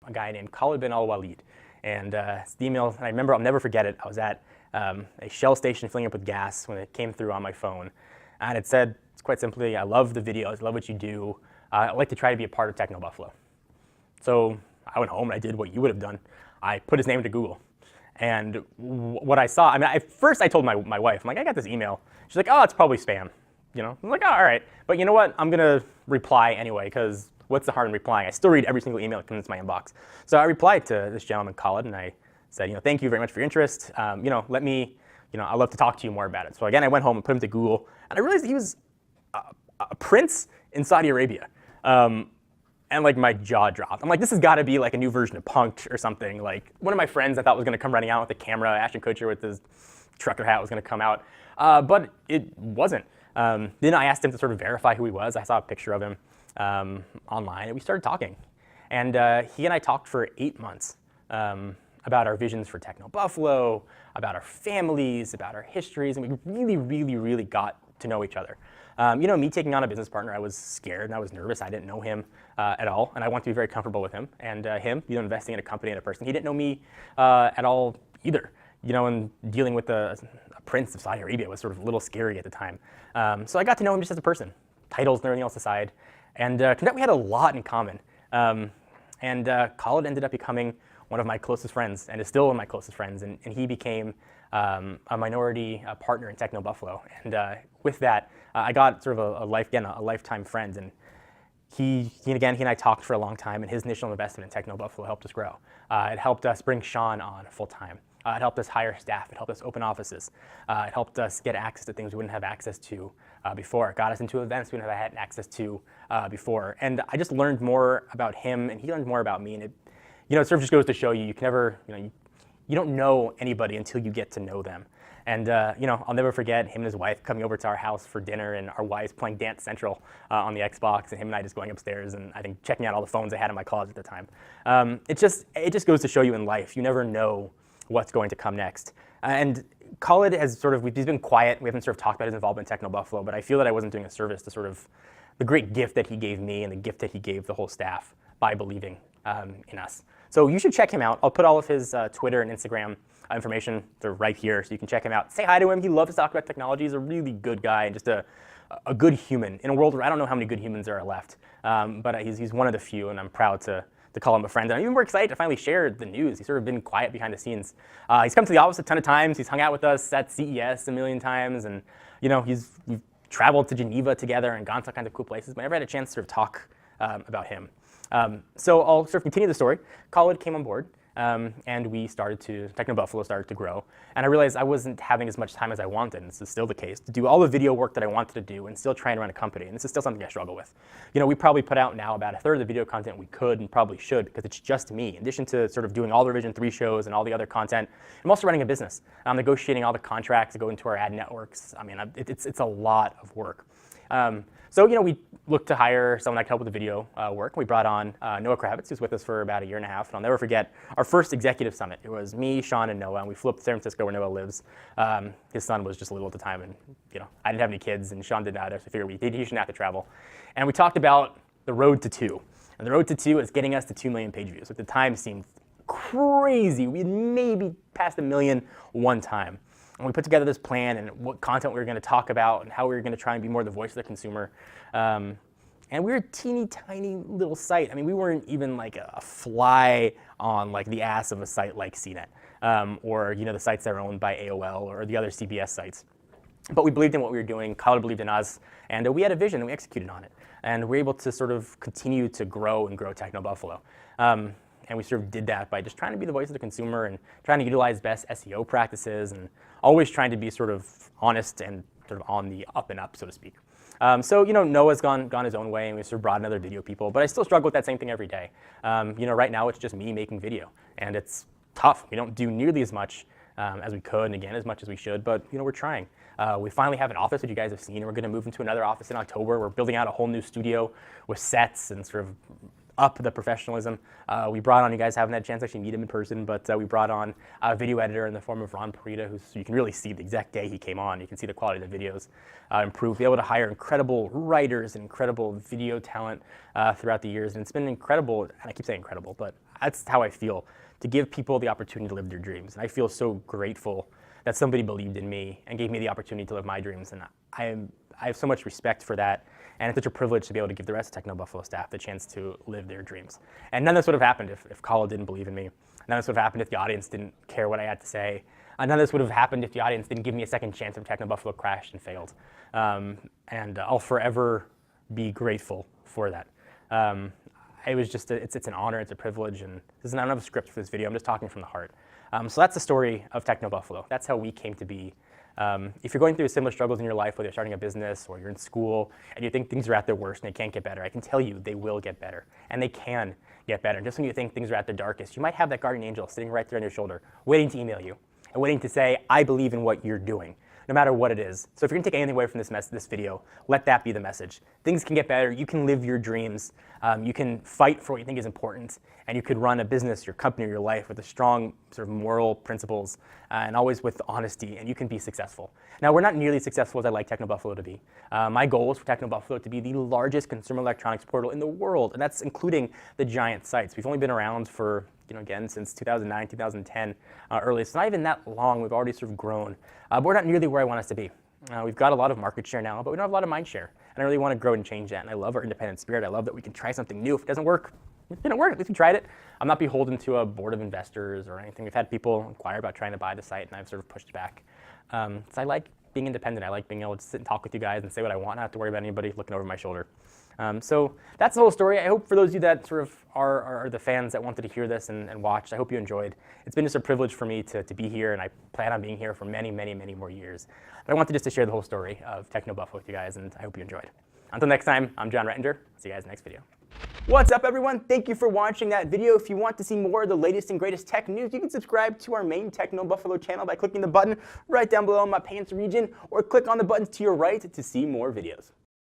a guy named Khalid bin al-Walid. And it's the email, and I remember, I'll never forget it. I was at a Shell station filling up with gas when it came through on my phone. And it said, it's quite simply, I love the videos, I love what you do. I'd like to try to be a part of TechnoBuffalo. So I went home and I did what you would have done. I put his name into Google. And what I saw, I mean, at first I told my wife, I'm like, I got this email. She's like, oh, it's probably spam. You know, I'm like, oh, all right. But you know what? I'm going to reply anyway, because what's the harm in replying? I still read every single email that comes into my inbox. So I replied to this gentleman, Khalid, and I said, you know, thank you very much for your interest. You know, let me, you know, I'd love to talk to you more about it. So again, I went home and put him to Google, and I realized he was a prince in Saudi Arabia. And like my jaw dropped. I'm like, this has got to be like a new version of Punk'd or something. Like one of my friends I thought was going to come running out with a camera, Ashton Kutcher with his trucker hat was going to come out, but it wasn't. Then I asked him to sort of verify who he was. I saw a picture of him online, and we started talking. And he and I talked for 8 months about our visions for TechnoBuffalo, about our families, about our histories, and we really got to know each other. You know, me taking on a business partner, I was scared and I was nervous. I didn't know him at all, and I wanted to be very comfortable with him. And him, you know, investing in a company and a person, he didn't know me at all either. You know, and dealing with a prince of Saudi Arabia was sort of a little scary at the time. So I got to know him just as a person, titles and everything else aside. And turned out we had a lot in common. Khalid ended up becoming one of my closest friends, and is still one of my closest friends. And he became a minority partner in TechnoBuffalo. And with that, I got sort of a lifetime friend. And he and I talked for a long time, and his initial investment in TechnoBuffalo helped us grow. It helped us bring Sean on full time. It helped us hire staff. It helped us open offices. It helped us get access to things we wouldn't have access to before. It got us into events we wouldn't have had access to before. And I just learned more about him, and he learned more about me. And it, you know, it sort of just goes to show you, you can never, you know, you don't know anybody until you get to know them. And you know, I'll never forget him and his wife coming over to our house for dinner, and our wives playing Dance Central on the Xbox, and him and I just going upstairs and I think checking out all the phones I had in my closet at the time. It just goes to show you in life, you never know what's going to come next. And Khalid has sort of, he's been quiet. We haven't sort of talked about his involvement in TechnoBuffalo, but I feel that I wasn't doing a service to sort of the great gift that he gave me and the gift that he gave the whole staff by believing in us. So you should check him out. I'll put all of his Twitter and Instagram information. They're right here, so you can check him out. Say hi to him. He loves to talk about technology. He's a really good guy and just a good human in a world where I don't know how many good humans there are left. But he's one of the few, and I'm proud to call him a friend. And I'm even more excited to finally share the news. He's sort of been quiet behind the scenes. He's come to the office a ton of times. He's hung out with us at CES a million times. And you know, we've traveled to Geneva together and gone to all kinds of cool places. But I never had a chance to sort of talk about him. So I'll sort of continue the story. Khalid came on board. And TechnoBuffalo started to grow. And I realized I wasn't having as much time as I wanted, and this is still the case, to do all the video work that I wanted to do and still try and run a company. And this is still something I struggle with. You know, we probably put out now about a third of the video content we could and probably should, because it's just me. In addition to sort of doing all the Revision 3 shows and all the other content, I'm also running a business. I'm negotiating all the contracts that go into our ad networks. I mean, it's a lot of work. So, you know, we looked to hire someone that could help with the video work. We brought on Noah Kravitz, who's with us for about a year and a half. And I'll never forget our first executive summit. It was me, Sean, and Noah, and we flew up to San Francisco where Noah lives. His son was just little at the time, and you know, I didn't have any kids, and Sean didn't either, so I figured he shouldn't have to travel. And we talked about the road to 2. And the road to 2 is getting us to 2 million page views. At the time, seemed crazy. We had maybe passed 1 million one time. And we put together this plan and what content we were going to talk about and how we were going to try and be more the voice of the consumer. And we were a teeny tiny little site. I mean, we weren't even like a fly on like the ass of a site like CNET or you know, the sites that are owned by AOL or the other CBS sites. But we believed in what we were doing. Khalid believed in us, and we had a vision and we executed on it. And we were able to sort of continue to grow TechnoBuffalo. And we sort of did that by just trying to be the voice of the consumer and trying to utilize best SEO practices and always trying to be sort of honest and sort of on the up and up, so to speak. So, you know, Noah's gone his own way, and we sort of brought in other video people, but I still struggle with that same thing every day. You know, right now it's just me making video, and it's tough. We don't do nearly as much as we could, and again, as much as we should, but, you know, we're trying. We finally have an office that you guys have seen, and we're going to move into another office in October. We're building out a whole new studio with sets and sort of up the professionalism. We brought on, you guys haven't had a chance to actually meet him in person, but we brought on a video editor in the form of Ron Parita, who's, you can really see the exact day he came on. You can see the quality of the videos improve. Be able to hire incredible writers and incredible video talent throughout the years, and it's been incredible, and I keep saying incredible, but that's how I feel, to give people the opportunity to live their dreams. And I feel so grateful that somebody believed in me and gave me the opportunity to live my dreams. And I have so much respect for that. And it's such a privilege to be able to give the rest of TechnoBuffalo staff the chance to live their dreams. And none of this would have happened if Kala didn't believe in me. None of this would have happened if the audience didn't care what I had to say. None of this would have happened if the audience didn't give me a second chance if TechnoBuffalo crashed and failed. And I'll forever be grateful for that. It was just, it's an honor, it's a privilege, and I don't have a script for this video, I'm just talking from the heart. So that's the story of TechnoBuffalo. That's how we came to be. If you're going through similar struggles in your life, whether you're starting a business or you're in school and you think things are at their worst and they can't get better, I can tell you they will get better, and they can get better. And just when you think things are at their darkest, you might have that guardian angel sitting right there on your shoulder, waiting to email you and waiting to say, I believe in what you're doing, no matter what it is. So if you're gonna take anything away from this video, let that be the message. Things can get better, you can live your dreams, you can fight for what you think is important, and you could run a business, your company, or your life with a strong sort of moral principles and always with honesty, and you can be successful. Now, we're not nearly as successful as I'd like TechnoBuffalo to be. My goal is for TechnoBuffalo to be the largest consumer electronics portal in the world, and that's including the giant sites. We've only been around for, again, since 2009, 2010, early. It's not even that long. We've already sort of grown. But we're not nearly where I want us to be. We've got a lot of market share now, but we don't have a lot of mind share. And I really want to grow and change that. And I love our independent spirit. I love that we can try something new. If it doesn't work, it didn't work. At least we tried it. I'm not beholden to a board of investors or anything. We've had people inquire about trying to buy the site, and I've sort of pushed back. So I like being independent. I like being able to sit and talk with you guys and say what I want, not have to worry about anybody looking over my shoulder. So that's the whole story. I hope for those of you that sort of are the fans that wanted to hear this and watched, I hope you enjoyed. It's been just a privilege for me to be here, and I plan on being here for many, many, many more years. But I wanted just to share the whole story of TechnoBuffalo with you guys, and I hope you enjoyed. Until next time, I'm John Rettinger. See you guys in the next video. What's up, everyone? Thank you for watching that video. If you want to see more of the latest and greatest tech news, you can subscribe to our main TechnoBuffalo channel by clicking the button right down below in my pants region, or click on the buttons to your right to see more videos.